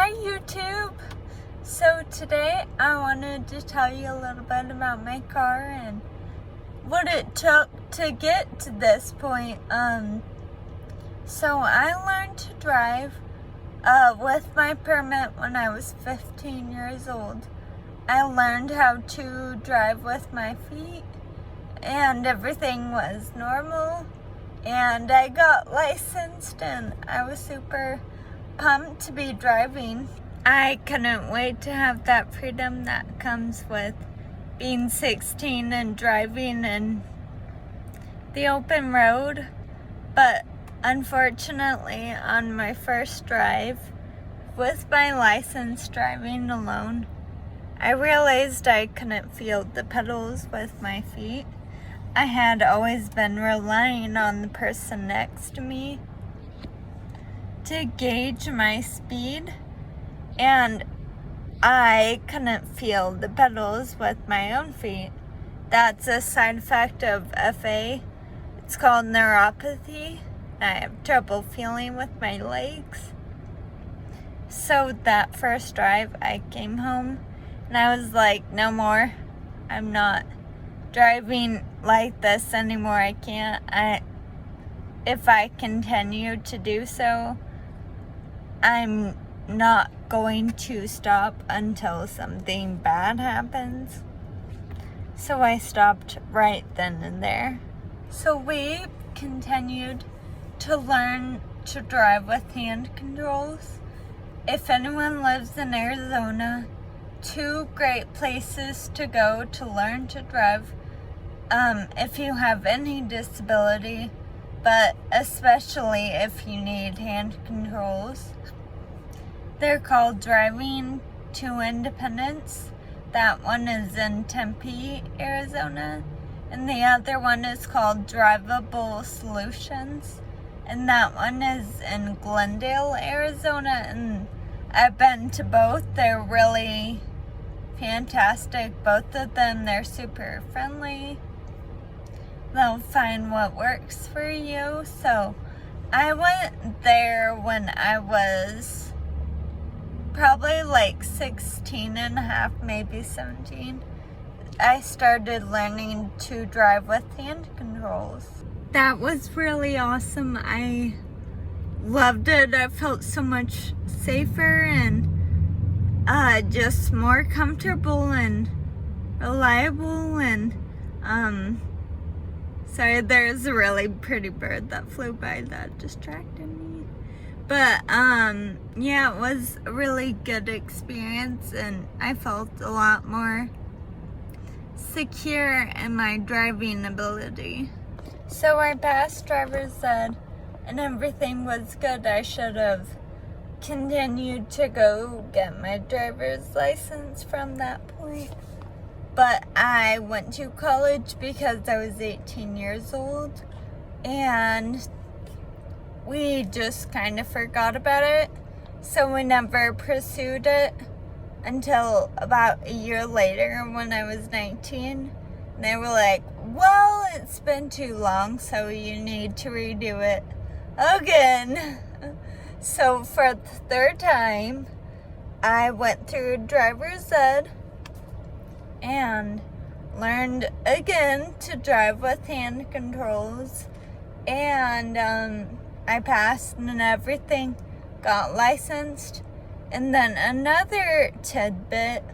Hi YouTube! So today I wanted to tell you a little bit about my car and what it took to get to this point. So I learned to drive with my permit when I was 15 years old. I learned how to drive with my feet and everything was normal, and I got licensed and I was super pumped to be driving. I couldn't wait to have that freedom that comes with being 16 and driving in the open road. But unfortunately, on my first drive with my license driving alone, I realized I couldn't feel the pedals with my feet. I had always been relying on the person next to me to gauge my speed, and I couldn't feel the pedals with my own feet. That's a side effect of FA. It's called neuropathy. I have trouble feeling with my legs. So that first drive, I came home and I was like, no more. I'm not driving like this anymore. I can't. If I continue to do so, I'm not going to stop until something bad happens. So I stopped right then and there. So we continued to learn to drive with hand controls. If anyone lives in Arizona, 2 great places to go to learn to drive if you have any disability, but especially if you need hand controls. They're called Driving to Independence. That one is in Tempe, Arizona, and the other one is called Drivable Solutions, and that one is in Glendale, Arizona. And I've been to both. They're really fantastic, both of them. They're super friendly. They'll find what works for you. So I went there when I was probably like 16 and a half, maybe 17. I started learning to drive with hand controls. That was really awesome. I loved it. I felt so much safer and just more comfortable and reliable. And sorry, there's a really pretty bird that flew by that distracted me. But yeah, it was a really good experience and I felt a lot more secure in my driving ability. So I passed driver's ed and everything was good. I should have continued to go get my driver's license from that point. But I went to college because I was 18 years old and we just kind of forgot about it. So we never pursued it until about a year later when I was 19. And they were like, well, it's been too long, so you need to redo it again. So for the third time, I went through driver's ed and learned again to drive with hand controls. And I passed and everything, got licensed. And then another tidbit,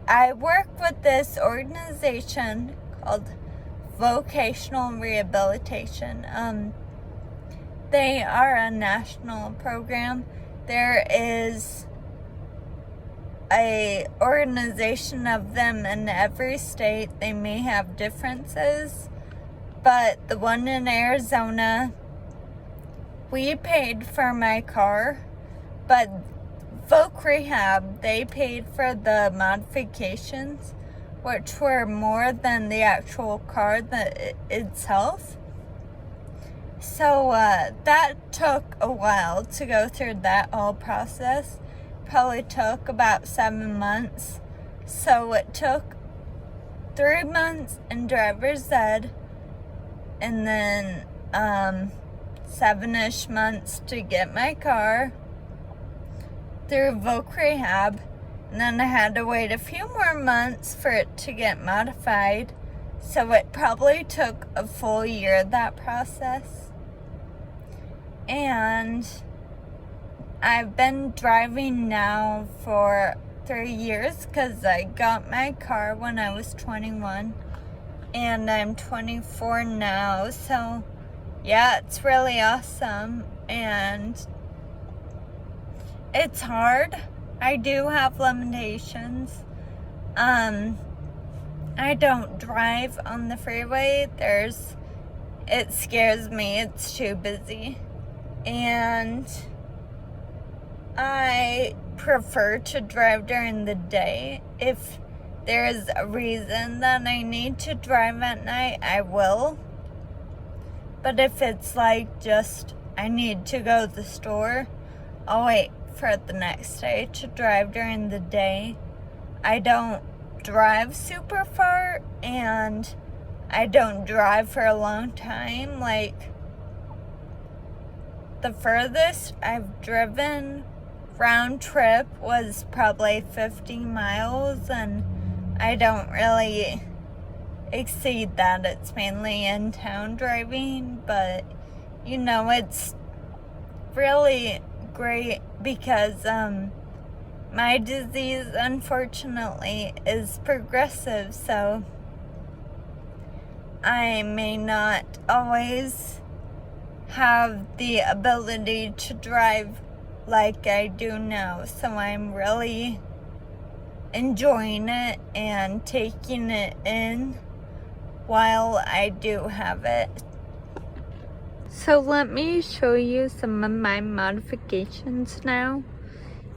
I work with this organization called Vocational Rehabilitation. They are a national program. There is a organization of them in every state. They may have differences, but the one in Arizona, we paid for my car, but Voc Rehab, they paid for the modifications, which were more than the actual car itself. So that took a while to go through that whole process. Probably took about 7 months. So it took 3 months in driver's ed and then 7-ish months to get my car. through voc rehab, and then I had to wait a few more months for it to get modified. So it probably took a full year, that process. And I've been driving now for 3 years because I got my car when I was 21 and I'm 24 now. So yeah, it's really awesome, and it's hard. I do have limitations. I don't drive on the freeway. It scares me. It's too busy. And I prefer to drive during the day. If there is a reason that I need to drive at night, I will. But if it's like just I need to go to the store, I'll wait for the next day to drive during the day. I don't drive super far, and I don't drive for a long time. Like, the furthest I've driven round trip was probably 50 miles, and I don't really exceed that. It's mainly in town driving, but you know, it's really great because my disease, unfortunately, is progressive, so I may not always have the ability to drive like I do now. So I'm really enjoying it and taking it in while I do have it. So let me show you some of my modifications now.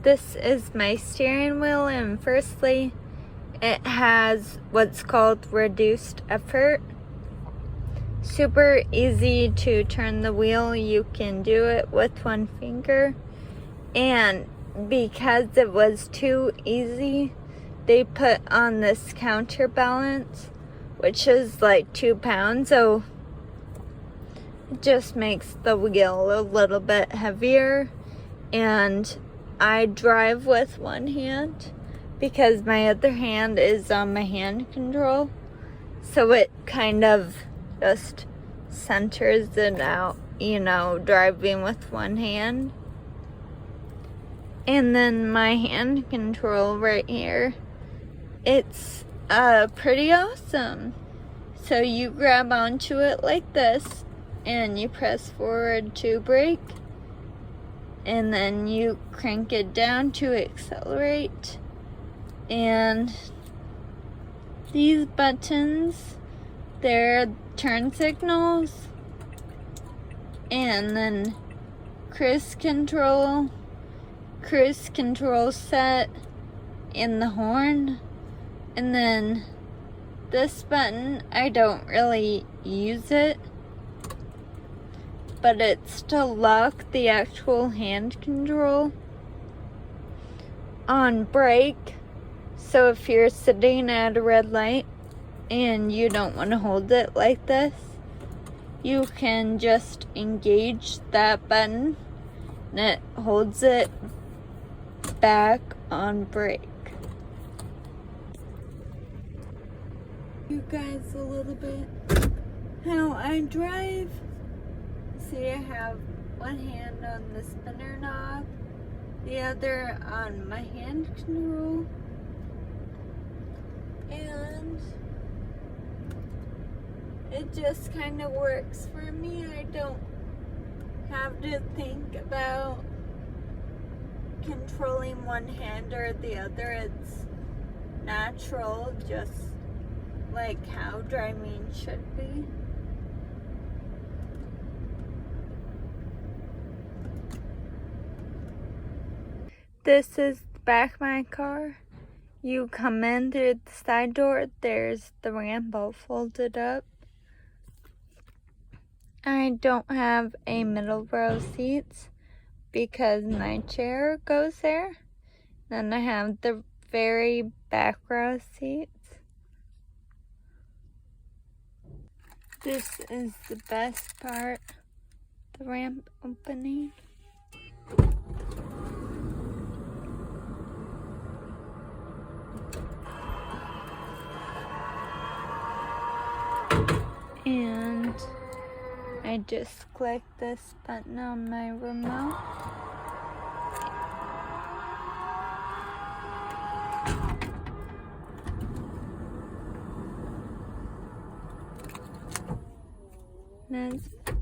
This is my steering wheel, and firstly, it has what's called reduced effort. Super easy to turn the wheel. You can do it with one finger. And because it was too easy, they put on this counterbalance, which is like 2 pounds. So it just makes the wheel a little bit heavier. And I drive with one hand because my other hand is on my hand control. So it kind of just centers it out, you know, driving with one hand. And then my hand control right here, it's pretty awesome. So you grab onto it like this, and you press forward to brake, and then you crank it down to accelerate. And these buttons, they're turn signals, and then cruise control set, and the horn. And then this button, I don't really use it, but it's to lock the actual hand control on brake. So if you're sitting at a red light and you don't want to hold it like this, you can just engage that button and it holds it back on brake. You guys a little bit how I drive. See, I have one hand on the spinner knob, the other on my hand control, and it just kind of works for me. I don't have to think about controlling one hand or the other. It's natural, just like how driving should be. This is the back of my car. You come in through the side door. There's the ramp all folded up. I don't have a middle row seats because my chair goes there. Then I have the very back row seats. This is the best part, the ramp opening. I just click this button on my remote. And it's